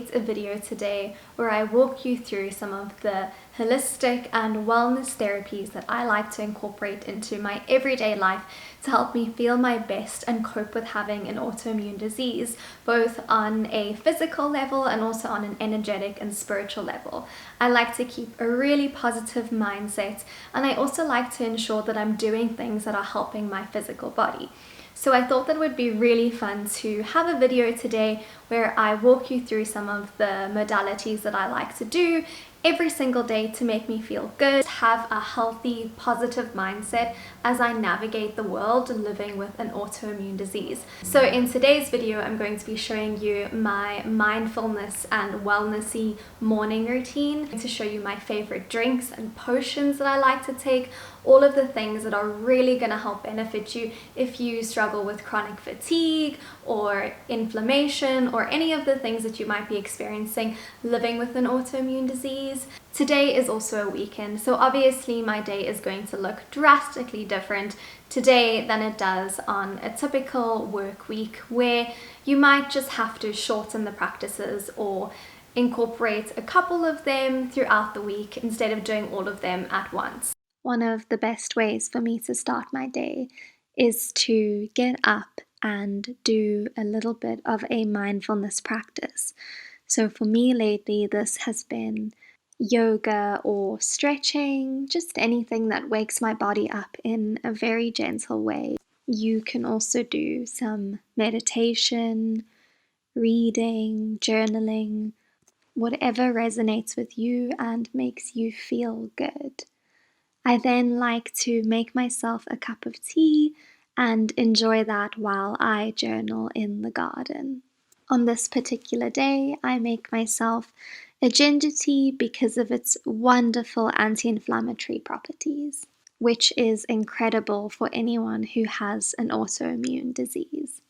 create a video today where I walk you through some of the holistic and wellness therapies that I like to incorporate into my everyday life to help me feel my best and cope with having an autoimmune disease, both on a physical level and also on an energetic and spiritual level. I like to keep a really positive mindset, and I also like to ensure that I'm doing things that are helping my physical body. So I thought that it would be really fun to have a video today where I walk you through some of the modalities that I like to do every single day to make me feel good, have a healthy, positive mindset as I navigate the world living with an autoimmune disease. So in today's video, I'm going to be showing you my mindfulness and wellnessy morning routine, to show you my favorite drinks and potions that I like to take, all of the things that are really going to help benefit you if you struggle with chronic fatigue or inflammation or any of the things that you might be experiencing living with an autoimmune disease. Today is also a weekend, so obviously my day is going to look drastically different today than it does on a typical work week, where you might just have to shorten the practices or incorporate a couple of them throughout the week instead of doing all of them at once. One of the best ways for me to start my day is to get up and do a little bit of a mindfulness practice. So for me lately, this has been yoga or stretching, just anything that wakes my body up in a very gentle way. You can also do some meditation, reading, journaling, whatever resonates with you and makes you feel good. I then like to make myself a cup of tea and enjoy that while I journal in the garden. On this particular day, I make myself a ginger tea because of its wonderful anti-inflammatory properties, which is incredible for anyone who has an autoimmune disease.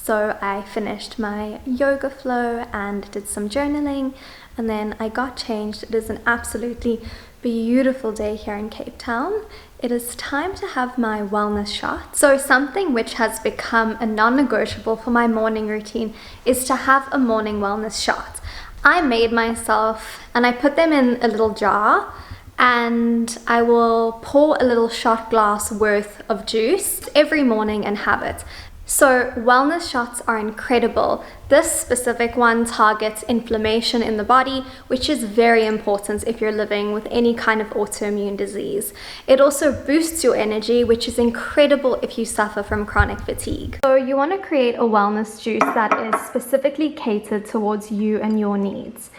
So I finished my yoga flow and did some journaling, and then I got changed. It is an absolutely beautiful day here in Cape Town. It is time to have my wellness shot. So something which has become a non-negotiable for my morning routine is to have a morning wellness shot. I made myself, and I put them in a little jar, and I will pour a little shot glass worth of juice every morning and have it. So wellness shots are incredible. This specific one targets inflammation in the body, which is very important if you're living with any kind of autoimmune disease. It also boosts your energy, which is incredible if you suffer from chronic fatigue. So you want to create a wellness juice that is specifically catered towards you and your needs.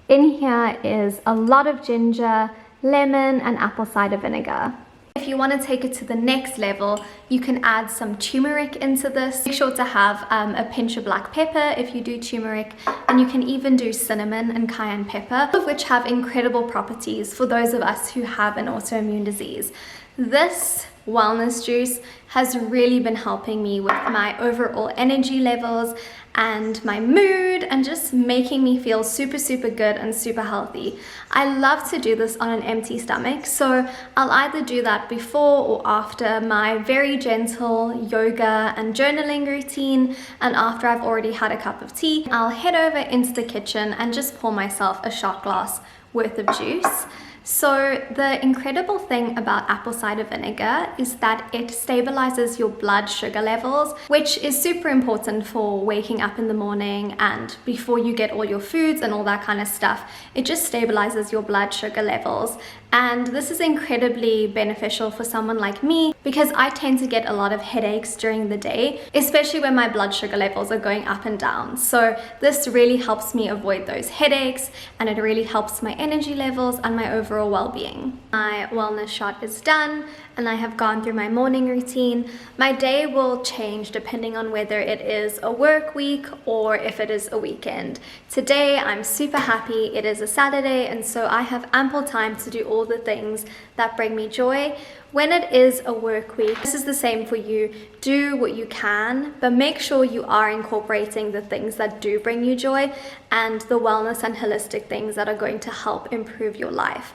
In here is a lot of ginger, lemon, and apple cider vinegar. If you want to take it to the next level, you can add some turmeric into this. Make sure to have a pinch of black pepper if you do turmeric, and you can even do cinnamon and cayenne pepper, all of which have incredible properties for those of us who have an autoimmune disease. This wellness juice has really been helping me with my overall energy levels and my mood, and just making me feel super good and super healthy. I love to do this on an empty stomach, so I'll either do that before or after my very gentle yoga and journaling routine, and after I've already had a cup of tea, I'll head over into the kitchen and just pour myself a shot glass worth of juice. So the incredible thing about apple cider vinegar is that it stabilizes your blood sugar levels, which is super important for waking up in the morning and before you get all your foods and all that kind of stuff. It just stabilizes your blood sugar levels. And this is incredibly beneficial for someone like me because I tend to get a lot of headaches during the day, especially when my blood sugar levels are going up and down. So this really helps me avoid those headaches, and it really helps my energy levels and my overall well-being. My wellness shot is done, and I have gone through my morning routine. My day will change depending on whether it is a work week or if it is a weekend. Today I'm super happy. It is a Saturday, and so I have ample time to do all the things that bring me joy. When it is a work week, this is the same for you. Do what you can, but make sure you are incorporating the things that do bring you joy and the wellness and holistic things that are going to help improve your life.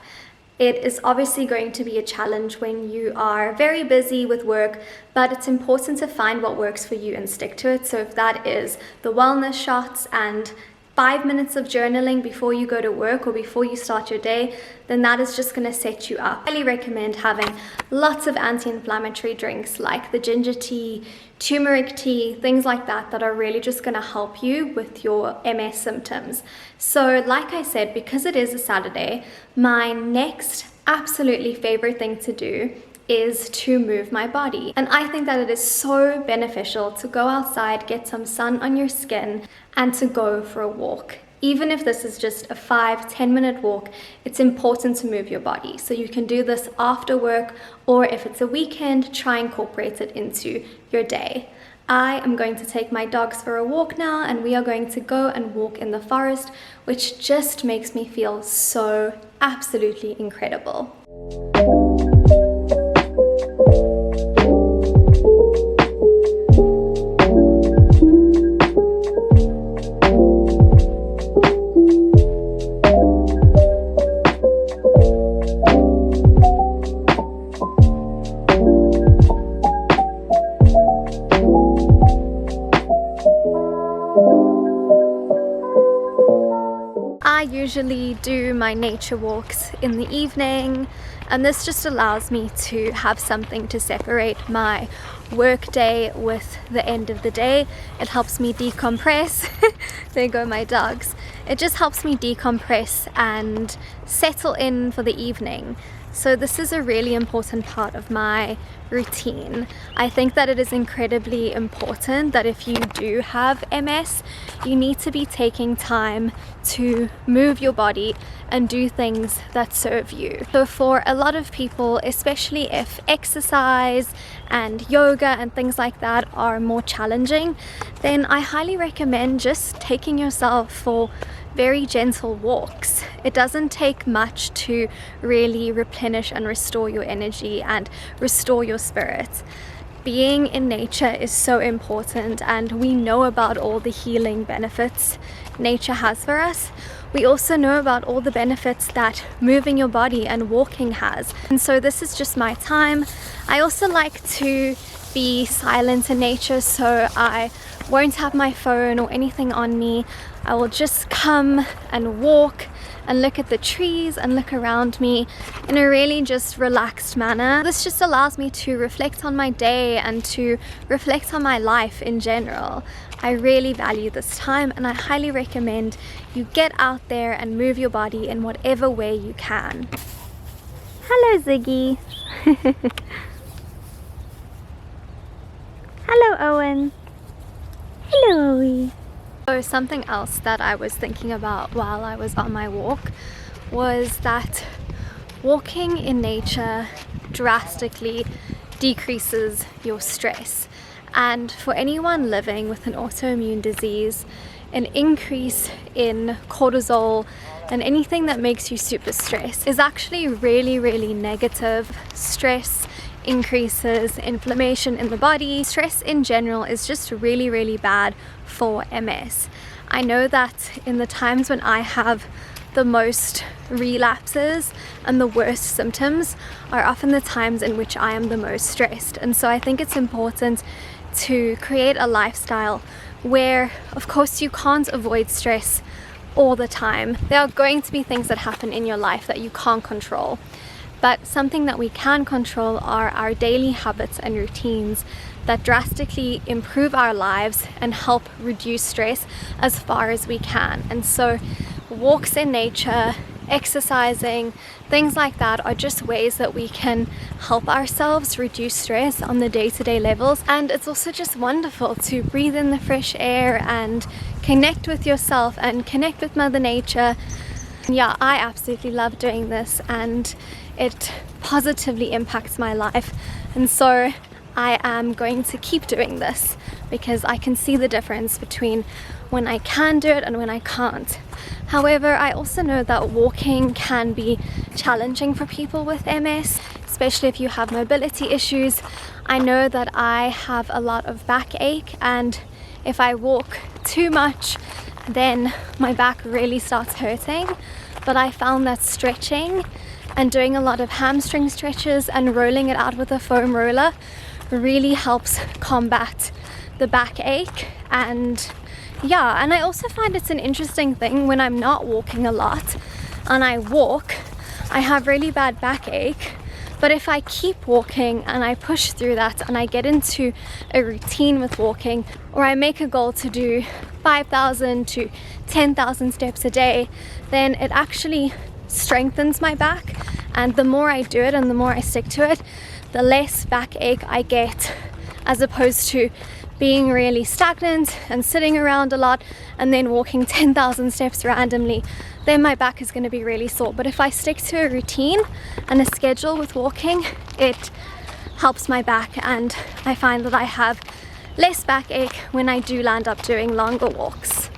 It is obviously going to be a challenge when you are very busy with work, but it's important to find what works for you and stick to it. So if that is the wellness shots and 5 minutes of journaling before you go to work or before you start your day, then that is just going to set you up. I highly recommend having lots of anti-inflammatory drinks like the ginger tea, turmeric tea, things like that that are really just going to help you with your MS symptoms. So like I said, because it is a Saturday, my next absolutely favorite thing to do is to move my body. And I think that it is so beneficial to go outside, get some sun on your skin, and to go for a walk. Even if this is just a 5-10 minute walk, it's important to move your body. So you can do this after work, or if it's a weekend, try and incorporate it into your day. I am going to take my dogs for a walk now, and we are going to go and walk in the forest, which just makes me feel so absolutely incredible. I usually do my nature walks in the evening, and this just allows me to have something to separate my work day with the end of the day. It helps me decompress. There go my dogs. It just helps me decompress and settle in for the evening. So this is a really important part of my routine. I think that it is incredibly important that if you do have MS, you need to be taking time to move your body and do things that serve you. So for a lot of people, especially if exercise and yoga and things like that are more challenging, then I highly recommend just taking yourself for very gentle walks. It doesn't take much to really replenish and restore your energy and restore your spirit. Being in nature is so important, and we know about all the healing benefits nature has for us. We also know about all the benefits that moving your body and walking has. And so this is just my time. I also like to be silent in nature, so I won't have my phone or anything on me. I will just come and walk and look at the trees and look around me in a really just relaxed manner. This just allows me to reflect on my day and to reflect on my life in general. I really value this time, and I highly recommend you get out there and move your body in whatever way you can. Hello, Ziggy. Hello, Owen. Hello, Owie. So something else that I was thinking about while I was on my walk was that walking in nature drastically decreases your stress. And for anyone living with an autoimmune disease, an increase in cortisol and anything that makes you super stressed is actually really, really negative. Stress increases inflammation in the body. Stress in general is just really, really bad for MS. I know that in the times when I have the most relapses and the worst symptoms are often the times in which I am the most stressed. And so I think it's important to create a lifestyle where, of course, you can't avoid stress all the time. There are going to be things that happen in your life that you can't control. But something that we can control are our daily habits and routines that drastically improve our lives and help reduce stress as far as we can. And so walks in nature, exercising, things like that are just ways that we can help ourselves reduce stress on the day-to-day levels. And it's also just wonderful to breathe in the fresh air and connect with yourself and connect with Mother Nature. Yeah, I absolutely love doing this, and it positively impacts my life, and so I am going to keep doing this because I can see the difference between when I can do it and when I can't. However, I also know that walking can be challenging for people with MS, especially if you have mobility issues. I know that I have a lot of backache, and if I walk too much, then my back really starts hurting. But I found that stretching and doing a lot of hamstring stretches and rolling it out with a foam roller really helps combat the backache. And yeah, and I also find it's an interesting thing when I'm not walking a lot and I walk, I have really bad backache. But if I keep walking and I push through that and I get into a routine with walking, or I make a goal to do 5,000 to 10,000 steps a day, then it actually strengthens my back. And the more I do it and the more I stick to it, the less backache I get, as opposed to being really stagnant and sitting around a lot and then walking 10,000 steps randomly. Then my back is going to be really sore. But if I stick to a routine and a schedule with walking, it helps my back, and I find that I have less backache when I do land up doing longer walks.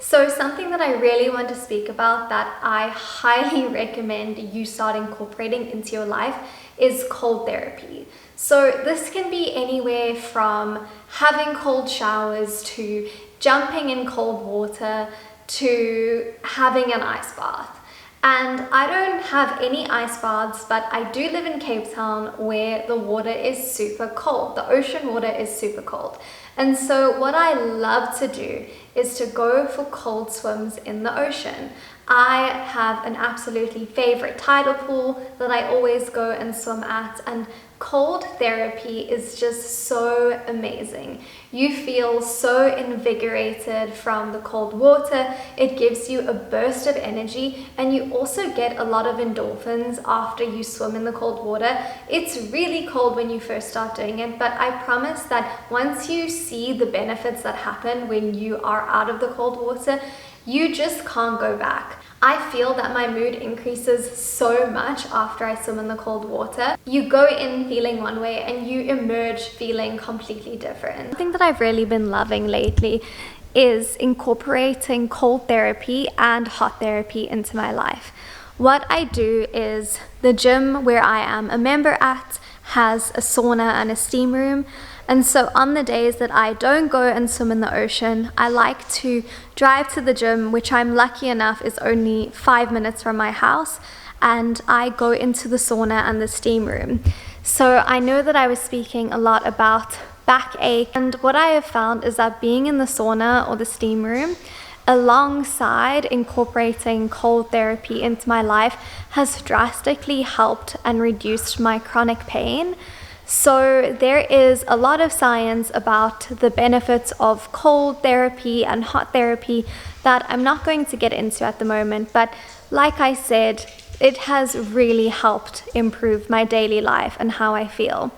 So something that I really want to speak about that I highly recommend you start incorporating into your life is cold therapy. So this can be anywhere from having cold showers to jumping in cold water to having an ice bath. And I don't have any ice baths, but I do live in Cape Town where the water is super cold. The ocean water is super cold. And so what I love to do is to go for cold swims in the ocean. I have an absolutely favorite tidal pool that I always go and swim at, and cold therapy is just so amazing. You feel so invigorated from the cold water. It gives you a burst of energy, and you also get a lot of endorphins after you swim in the cold water. It's really cold when you first start doing it, but I promise that once you see the benefits that happen when you are out of the cold water, you just can't go back. I feel that my mood increases so much after I swim in the cold water. You go in feeling one way and you emerge feeling completely different. Something that I've really been loving lately is incorporating cold therapy and hot therapy into my life. What I do is the gym where I am a member at has a sauna and a steam room. And so on the days that I don't go and swim in the ocean, I like to drive to the gym, which I'm lucky enough is only 5 minutes from my house, and I go into the sauna and the steam room. So I know that I was speaking a lot about backache, and what I have found is that being in the sauna or the steam room alongside incorporating cold therapy into my life has drastically helped and reduced my chronic pain. So there is a lot of science about the benefits of cold therapy and hot therapy that I'm not going to get into at the moment, but like I said, it has really helped improve my daily life and how I feel.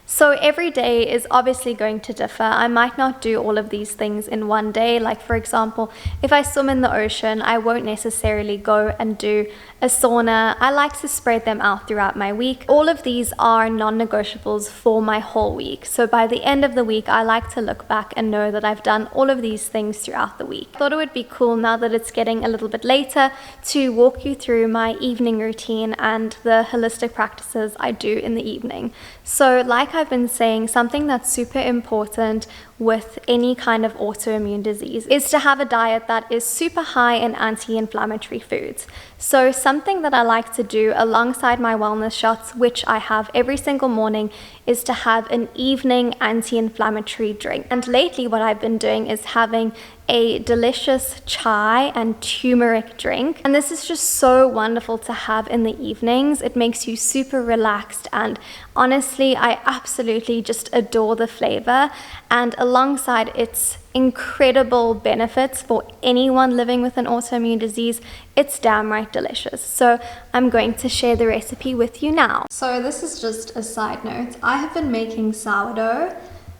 So every day is obviously going to differ. I might not do all of these things in one day. Like for example, if I swim in the ocean, I won't necessarily go and do a sauna. I like to spread them out throughout my week. All of these are non-negotiables for my whole week. So by the end of the week, I like to look back and know that I've done all of these things throughout the week. I thought it would be cool, now that it's getting a little bit later, to walk you through my evening routine and the holistic practices I do in the evening. So like I've been saying, something that's super important with any kind of autoimmune disease is to have a diet that is super high in anti-inflammatory foods. So something that I like to do alongside my wellness shots, which I have every single morning, is to have an evening anti-inflammatory drink. And lately what I've been doing is having a delicious chai and turmeric drink. And this is just so wonderful to have in the evenings. It makes you super relaxed, and honestly, I absolutely just adore the flavor. And alongside its incredible benefits for anyone living with an autoimmune disease, it's damn right delicious. So I'm going to share the recipe with you now. So this is just a side note. I have been making sourdough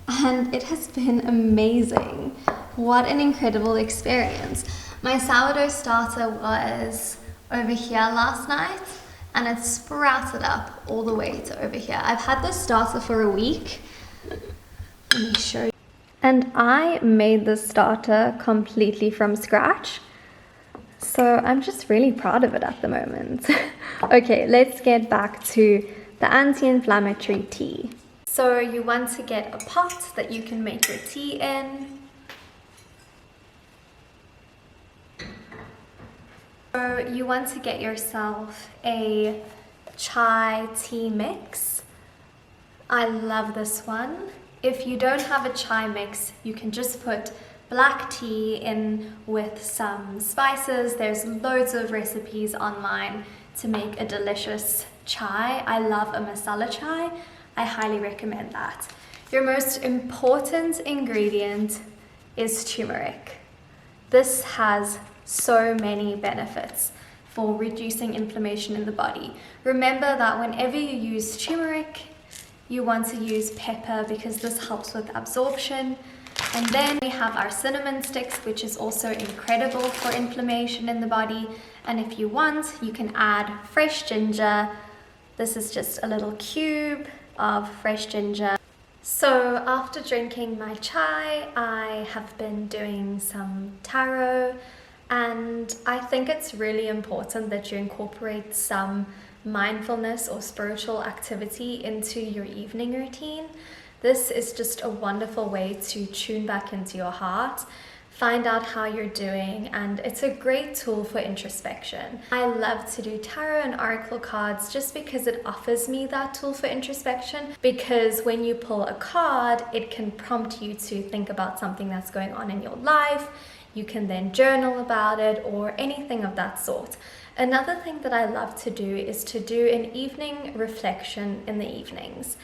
and it has been amazing. What an incredible experience. My sourdough starter was over here last night and it sprouted up all the way to over here. I've had this starter for a week. Let me show you. And I made this starter completely from scratch. So I'm just really proud of it at the moment. Okay, let's get back to the anti-inflammatory tea. So you want to get a pot that you can make your tea in. So you want to get yourself a chai tea mix. I love this one. If you don't have a chai mix, you can just put black tea in with some spices. There's loads of recipes online to make a delicious chai. I love a masala chai. I highly recommend that. Your most important ingredient is turmeric. This has so many benefits for reducing inflammation in the body. Remember that whenever you use turmeric, you want to use pepper because this helps with absorption. And then we have our cinnamon sticks, which is also incredible for inflammation in the body. And if you want, you can add fresh ginger. This is just a little cube of fresh ginger. So after drinking my chai, I have been doing some taro, and I think it's really important that you incorporate some mindfulness or spiritual activity into your evening routine. This is just a wonderful way to tune back into your heart, find out how you're doing, and it's a great tool for introspection. I love to do tarot and oracle cards just because it offers me that tool for introspection, because when you pull a card, it can prompt you to think about something that's going on in your life. You can then journal about it or anything of that sort. Another thing that I love to do is to do an evening reflection in the evenings.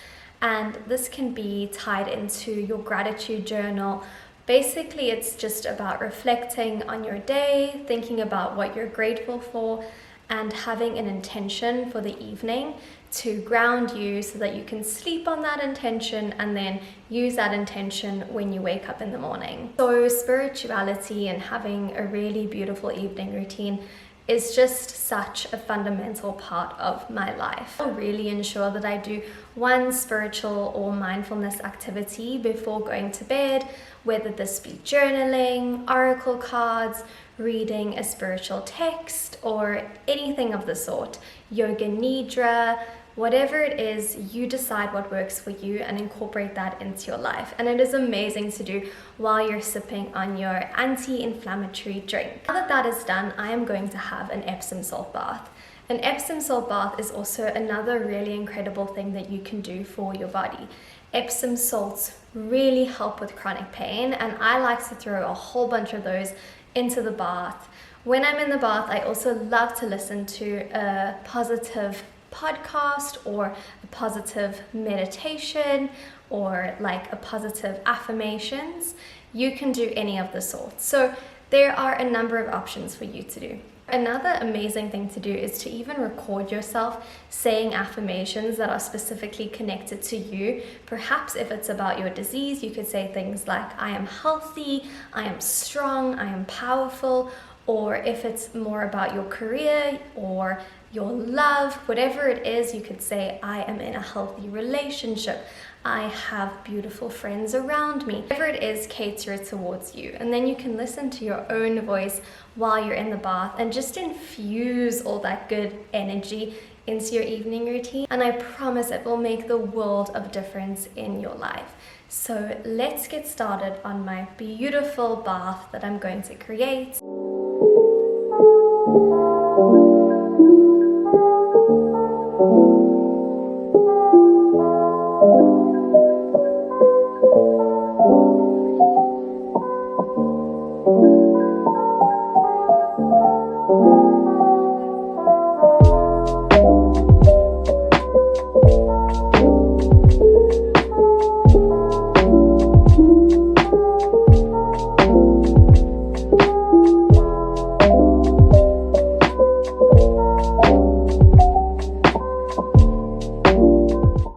And this can be tied into your gratitude journal. Basically, it's just about reflecting on your day, thinking about what you're grateful for, and having an intention for the evening to ground you so that you can sleep on that intention and then use that intention when you wake up in the morning. So spirituality and having a really beautiful evening routine is just such a fundamental part of my life. I really ensure that I do one spiritual or mindfulness activity before going to bed, whether this be journaling, oracle cards, reading a spiritual text, or anything of the sort. Yoga nidra, whatever it is, you decide what works for you and incorporate that into your life. And it is amazing to do while you're sipping on your anti-inflammatory drink. Now that that is done, I am going to have an Epsom salt bath. An Epsom salt bath is also another really incredible thing that you can do for your body. Epsom salts really help with chronic pain, and I like to throw a whole bunch of those into the bath. When I'm in the bath, I also love to listen to a positive podcast or a positive meditation or like a positive affirmations. You can do any of the sorts. So there are a number of options for you to do. Another amazing thing to do is to even record yourself saying affirmations that are specifically connected to you. Perhaps if it's about your disease, you could say things like, I am healthy, I am strong, I am powerful. Or if it's more about your career or your love, whatever it is, you could say, I am in a healthy relationship. I have beautiful friends around me. Whatever it is, cater it towards you. And then you can listen to your own voice while you're in the bath and just infuse all that good energy into your evening routine, and I promise it will make the world of difference in your life. So let's get started on my beautiful bath that I'm going to create.